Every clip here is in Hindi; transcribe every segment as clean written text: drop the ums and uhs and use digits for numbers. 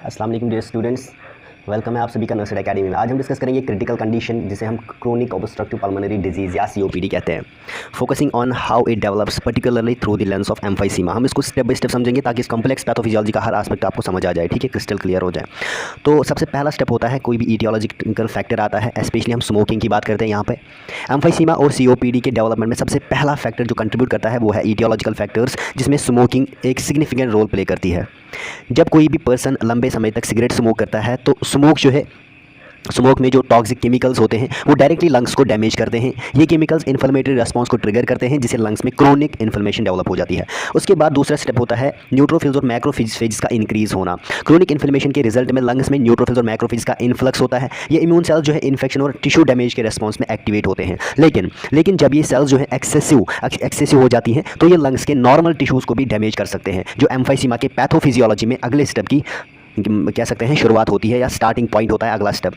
अस्सलाम वालेकुम डियर स्टूडेंट्स, वेलकम है आप सभी का नर्सरी एकेडमी में। आज हम डिस्कस करेंगे क्रिटिकल कंडीशन जिसे हम क्रोनिक ऑब्स्ट्रक्टिव पल्मोनरी डिजीज़ या सीओपीडी कहते हैं। Focusing on how it develops particularly through the lens of emphysema. हम इसको स्टेप बाय स्टेप समझेंगे ताकि इस कॉम्प्लेक्स पैथोफिजियोलॉजी का हर एस्पेक्ट आपको समझ आ जाए, ठीक है, क्रिस्टल क्लियर हो जाए। तो सबसे पहला स्टेप होता है कोई भी ईटियोलॉजिकल फैक्टर आता है, स्पेशली हम स्मोकिंग की बात करते हैं यहाँ पे। एम्फाइसीमा और सीओपीडी के डेवलपमेंट में सबसे पहला फैक्टर जो कंट्रीब्यूट करता है वो है ईटियोलॉजिकल फैक्टर्स, जिसमें स्मोकिंग एक सिग्निफिकेंट रोल प्ले करती है। जब कोई भी पर्सन लंबे समय तक सिगरेट स्मोक करता है तो स्मोक जो है, स्मोक में जो टॉक्सिक केमिकल्स होते हैं वो डायरेक्टली लंग्स को डैमेज करते हैं। ये केमिकल्स इन्फ्लेमेटरी रेस्पॉन्स को ट्रिगर करते हैं जिससे लंग्स में क्रोनिक इन्फ्लेमेशन डेवलप हो जाती है। उसके बाद दूसरा स्टेप होता है न्यूट्रोफिल्स और मैक्रोफेज का इंक्रीज होना। क्रोनिक इन्फ्लेमेशन के रिजल्ट में लंग्स में न्यूट्रोफिल्स और मैक्रोफेज का इन्फ्लक्स होता है। ये इम्यून सेल्स जो है इन्फेक्शन और टिश्यू डैमेज के रेस्पॉन्स में एक्टिवेट होते हैं। लेकिन जब ये सेल्स जो है एक्सेसिव हो जाती हैं तो ये लंग्स के नॉर्मल टिश्यूज़ को भी डैमेज कर सकते हैं, जो एम्फाइसीमा के पैथोफिजियोलॉजी में अगले स्टेप की कह सकते हैं शुरुआत होती है या स्टार्टिंग पॉइंट होता है अगला स्टेप,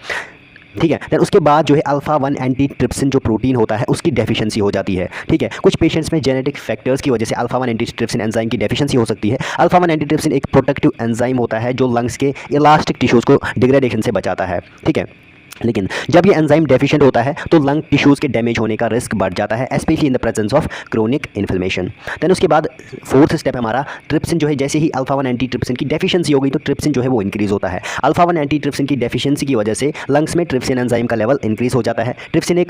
ठीक है। देन उसके बाद जो है अल्फा 1 एंटीट्रिप्सिन जो प्रोटीन होता है उसकी डेफिशिएंसी हो जाती है, ठीक है। कुछ पेशेंट्स में जेनेटिक फैक्टर्स की वजह से अल्फा 1 एंटीट्रिप्सिन एंजाइम की डेफिशिएंसी हो सकती है। अल्फा 1 एंटीट्रिप्सिन एक प्रोटेक्टिव एंजाइम होता है जो लंग्स के इलास्टिक टिश्यूज़ को डिग्रेडेशन से बचाता है, ठीक है। लेकिन जब ये एंजाइम डेफिशिएंट होता है तो लंग टिश्यूज़ के डैमेज होने का रिस्क बढ़ जाता है, specially in the presence of chronic inflammation. Then उसके बाद फोर्थ स्टेप है हमारा ट्रिप्सिन जो है, जैसे ही अल्फा 1 एंटीट्रिप्सिन की डेफिशिएंसी हो गई तो ट्रिप्सिन जो है वो इंक्रीज होता है। अल्फा 1 एंटीट्रिप्सिन की डेफिशिएंसी की वजह से लंग्स में ट्रिप्सिन एंजाइम का लेवल इंक्रीज हो जाता है। ट्रिप्सिन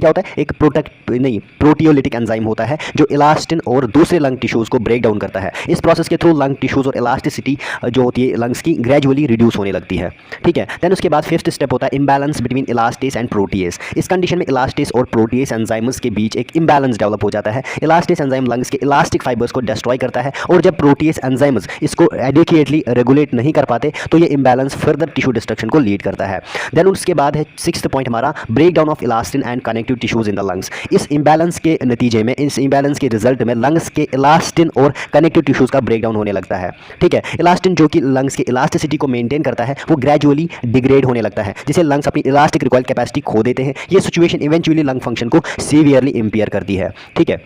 क्या होता है, एक प्रोटियोलिटिक एंजाइम होता है जो इलास्टिन और दूसरे लंग टिश्यूज़ को ब्रेक डाउन करता है। इस प्रोसेस के थ्रू लंग टिश्यूज़ और इलास्टिसिटी जो होती है लंग्स की ग्रेजुअली रिड्यूस होने लगती है, ठीक है। देन उसके बाद फिफ्थ स्टेप होता है इम्बैलेंस बिटवीन इलास्टेस एंड प्रोटीएस। इस कंडीशन में इलास्टेस और प्रोटीएस एंजाइम्स के बीच एक इम्बैलेंस डेवलप हो जाता है। इलास्टेस एंजाइम लंग्स के इलास्टिक फाइबर्स को डिस्ट्रॉय करता है और जब प्रोटीएस एंजाइम्स इसको एडिक्वेटली रेगुलेट नहीं कर पाते तो ये इम्बैलेंस फर्दर टिश्यू डिस्ट्रक्शन को लीड करता है। देन उसके बाद है सिक्स्थ पॉइंट हमारा break down of elastin and connective tissues in the lungs. इस इम्बैलेंस के नतीजे में, इस इम्बैलेंस के रिजल्ट में लंग्स के इलास्टिन और कनेक्टिव टिश्यूज का ब्रेक डाउन होने लगता है, ठीक है। इलास्टिन जो कि लंग्स के इलास्टिसिटी को मेंटेन करता है वो ग्रेजुअली डिग्रेड होने लगता है जिससे लंग्स अपनी इलास्टिक रिकॉइल कैपेसिटी खो देते हैं। ये सिचुएशन इवेंचुअली लंग फंक्शन को सीवियरली इंपेयर करती है, ठीक है।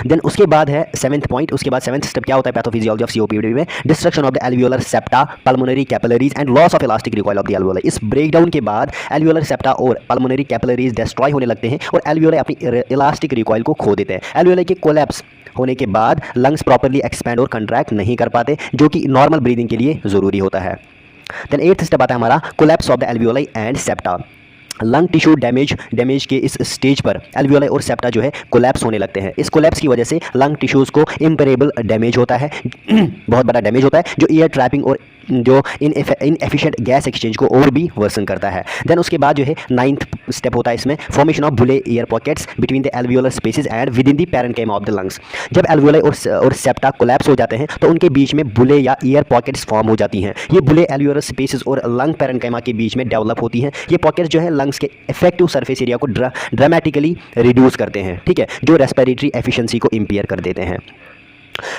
देन उसके बाद है सेवंथ पॉइंट, उसके बाद सेवंथ स्टेप क्या होता है पैथोफिजियोलॉजी ऑफ सीओपीडी में, destruction of the alveolar septa, pulmonary capillaries and loss of elastic recoil of the alveoli. इस ब्रेकडाउन के बाद एल्वियोलर सेप्टा और पल्मोनरी कैपिलरीज डिस्ट्रॉय होने लगते हैं और एल्वियोलाई अपनी इलास्टिक रिकॉइल को खो देते हैं। एल्वियोलाई के कोलैप्स होने के बाद लंग्स प्रॉपर्ली एक्सपैंड और कंट्रैक्ट नहीं कर पाते जो कि नॉर्मल ब्रीदिंग के लिए ज़रूरी होता है। देन एट्थ स्टेप आता है हमारा collapse of the alveoli and septa. Lung tissue damage के इस स्टेज पर एल्वियोलाई और सेप्टा जो है कोलैप्स होने लगते हैं। इस कोलैप्स की वजह से लंग टिश्यूज़ को इम्पेरेबल डैमेज होता है बहुत बड़ा डैमेज होता है जो ईयर ट्रैपिंग और जो इनएफिशिएंट गैस एक्सचेंज को और भी वर्सन करता है। देन उसके बाद जो है नाइन्थ स्टेप होता है इसमें फॉर्मेशन ऑफ बुले year pockets between the alveolar spaces and with in the parenchyma of the lungs. जब एल्वियोलाई और सेप्टा कोलैप्स हो जाते हैं तो उनके बीच में बुले या ईयर पॉकेट्स फॉर्म हो जाती हैं। ये बुले एल्वियोलर स्पेसेस और लंग पैरेन्काइमा के बीच में डेवलप होती हैं। ये पॉकेट्स जो है लंग्स के इफेक्टिव सरफेस एरिया को ड्रामेटिकली रिड्यूस करते हैं, ठीक है, जो रेस्पिरेटरी एफिशिएंसी को इंपेयर कर देते हैं।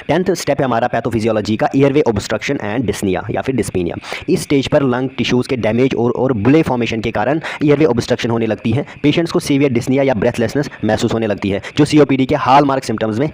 10th स्टेप है हमारा पैथोफिजियोलॉजी का एयरवे ऑब्स्ट्रक्शन एंड डिस्निया या फिर डिस्पीनिया। इस स्टेज पर लंग टिश्यूज़ के डैमेज और बुले फॉर्मेशन के कारण एयरवे ऑब्स्ट्रक्शन होने लगती है। पेशेंट्स को सीवियर डिस्निया या ब्रेथलेसनेस महसूस होने लगती है जो सीओपीडी के हॉलमार्क सिम्टम्स में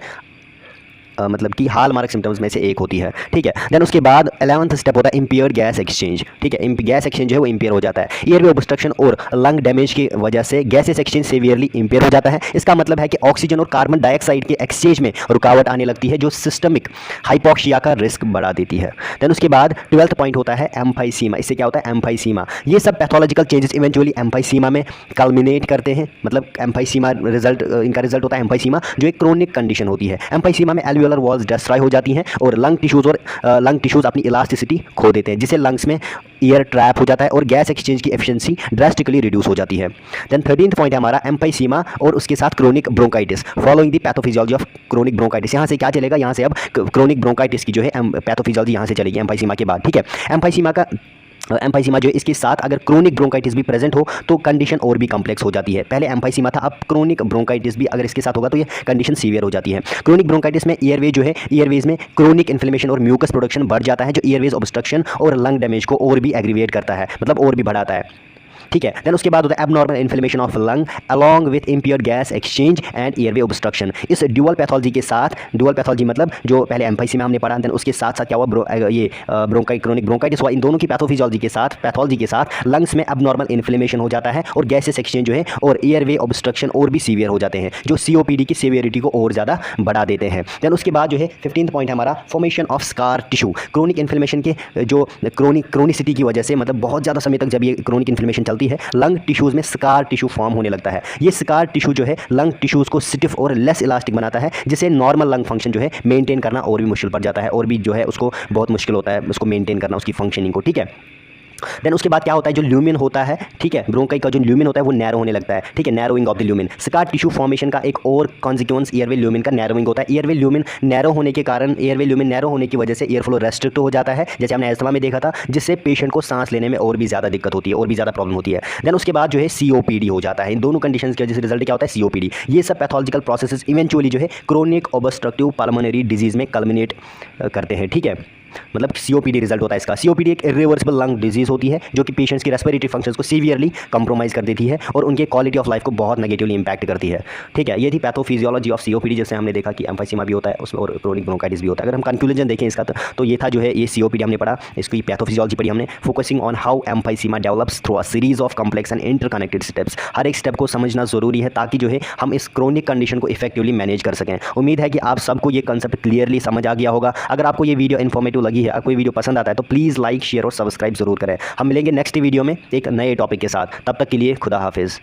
मतलब कि हॉलमार्क सिम्टम्स में से एक होती है, ठीक है। देन उसके बाद 11th स्टेप होता है इम्पेयर्ड गैस एक्सचेंज, ठीक है। गैस एक्सचेंज जो है वो इम्पेयर हो जाता है। एयरवे ऑब्स्ट्रक्शन और लंग डैमेज की वजह से गैसेस एक्सचेंज सीवियरली इम्पेयर हो जाता है। इसका मतलब है कि ऑक्सीजन और कार्बन डाइऑक्साइड के एक्सचेंज में रुकावट आने लगती है जो सिस्टमिक हाइपोक्सिया का रिस्क बढ़ा देती है। देन उसके बाद 12th पॉइंट होता है एम्फाइसीमा। इससे क्या होता है एम्फाइसीमा। ये सब पैथोलॉजिकल चेंजेस इवेंचुअली एम्फाइसीमा में कल्मिनेट करते हैं, मतलब एम्फाइसीमा रिजल्ट, इनका रिजल्ट होता है एम्फाइसीमा जो एक क्रोनिक कंडीशन होती है। एम्फाइसीमा में एल्वियोलर वॉल्स डिस्ट्रॉय हो जाती हैं और लंग टिश्यूज़ अपनी इलास्टिसिटी खो देते हैं जिससे लंग्स में एयर ट्रैप हो जाता है और गैस एक्सचेंज की एफिशिएंसी ड्रास्टिकली रिड्यूस हो जाती है। देन 13th पॉइंट है हमारा एम्फाइसीमा और उसके साथ chronic bronchitis following the pathophysiology of chronic bronchitis. यहाँ से क्या चलेगा, यहाँ से अब क्रोनिक ब्रोंकाइटिस की जो है पैथोफिजियोलॉजी यहाँ से चलेगी एम्फाइसीमा के बाद, ठीक है। एम्फाइसीमा जो है इसके साथ अगर क्रोनिक ब्रोंकाइटिस भी प्रेजेंट हो तो कंडीशन और भी कॉम्प्लेक्स हो जाती है। पहले एम्फाइसीमा था, अब क्रोनिक ब्रोंकाइटिस भी अगर इसके साथ होगा तो ये कंडीशन सीवियर हो जाती है। क्रोनिक ब्रोंकाइटिस में एयरवे जो है, एयरवेज में क्रोनिक इन्फ्लेमेशन और म्यूकस प्रोडक्शन बढ़ जाता है जो एयरवेज ऑब्स्ट्रक्शन और लंग डैमेज को और भी एग्रीवेट करता है, मतलब और भी बढ़ाता है। ठीक है। देन उसके बाद होता है abnormal inflammation of lung along with impure gas exchange and airway obstruction. इस ड्यूअल पैथोलॉजी के साथ, ड्यूअल पैथोलॉजी मतलब जो पहले एमफाईसी में हमने पढ़ा, देन उसके साथ साथ क्या हुआ, ये ब्रोंकाई क्रोनिक ब्रोंकाइटिस हुआ। इन दोनों की पैथोफिजियोलॉजी के साथ, पैथोलॉजी के साथ लंग्स में एबनॉर्मल इन्फ्लेमेशन हो जाता है और गैसेस एक्सचेंज जो है और एयरवे ऑब्स्ट्रक्शन और भी सीवियर हो जाते हैं, जो सीओपीडी की सीवियरिटी को और ज़्यादा बढ़ा देते हैं। देन उसके बाद जो है 15th पॉइंट है हमारा formation of scar tissue. Chronic inflammation के जो क्रोनिसिटी की वजह से, मतलब बहुत ज़्यादा समय तक जब ये क्रोनिक इन्फ्लेमेशन चलती है, लंग टिश्यूज़ में स्कार टिश्यू फॉर्म होने लगता है। ये स्कार टिश्यू जो है लंग टिश्यूज़ को स्टिफ और लेस इलास्टिक बनाता है, जिससे नॉर्मल लंग फंक्शन जो है मेंटेन करना और भी मुश्किल पड़ जाता है, और भी जो है उसको बहुत मुश्किल होता है उसको मेंटेन करना, उसकी फंक्शनिंग को, ठीक है। देन उसके बाद क्या होता है, जो ल्यूमिन होता है, ठीक है, ब्रोंकाई का जो ल्यूमिन होता है वो नैरो होने लगता है, ठीक है, narrowing of the lumen. Scar tissue formation का एक और कॉन्सिक्वेंस एयरवे ल्यूमिन का नैरोइंग होता है। एयरवे ल्यूमिन नैरो होने के कारण, एयरवे ल्यूमिन नैरो होने की वजह से एयर फ्लो रेस्ट्रिक्ट हो जाता है, जैसे हमने एस्थमा में देखा था, जिससे पेशेंट को सांस लेने में और भी ज़्यादा दिक्कत होती है, और भी ज़्यादा प्रॉब्लम होती है। देन उसके बाद जो है सीओपीडी हो जाता है। इन दोनों कंडीशन की वजह से रिजल्ट क्या होता है, सीओपीडी। ये सब पैथोलॉजिकल प्रोसेसेस इवेंचुअली जो है क्रोनिक ऑब्स्ट्रक्टिव पल्मोनरी डिजीज़ में कल्मिनेट करते हैं, ठीक है। मतलब सीओपीडी रिजल्ट होता है इसका। सीओपीडी एक इरिवर्सिबल लंग डिजीज़ होती है जो कि पेशेंट्स की रेस्पिरेटरी फंक्शंस को सीवियरली कंप्रोमाइज़ कर देती है और उनके क्वालिटी ऑफ लाइफ को बहुत नेगेटिवली इंपैक्ट करती है, ठीक है। ये थी पैथोफिजियोलॉजी ऑफ सीओपीडी, जैसे हमने देखा कि एम्फाइसीमा भी होता है उसमें और क्रोनिक ब्रोंकाइटिस भी होता है। अगर हम कंक्लूजन देखें इसका तो ये था जो है, ये सीओपीडी हमने पढ़ा, इसकी पैथोफिजियोलॉजी पढ़ी हमने, focusing on how emphysema develops through a series of complex and interconnected steps. हर एक स्टेप को समझना ज़रूरी है ताकि जो है हम इस क्रोनिक कंडीशन को इफेक्टिवली मैनेज कर सकें। उम्मीद है कि आप सबको ये कंसेप्ट क्लियरली समझ आ गया होगा। अगर आपको ये वीडियो इन्फॉर्मेटिव लगी है, आपको ये वीडियो पसंद आता है तो प्लीज़ लाइक, शेयर और सब्सक्राइब जरूर करें। हम मिलेंगे नेक्स्ट वीडियो में एक नए टॉपिक के साथ। तब तक के लिए खुदा हाफिज़।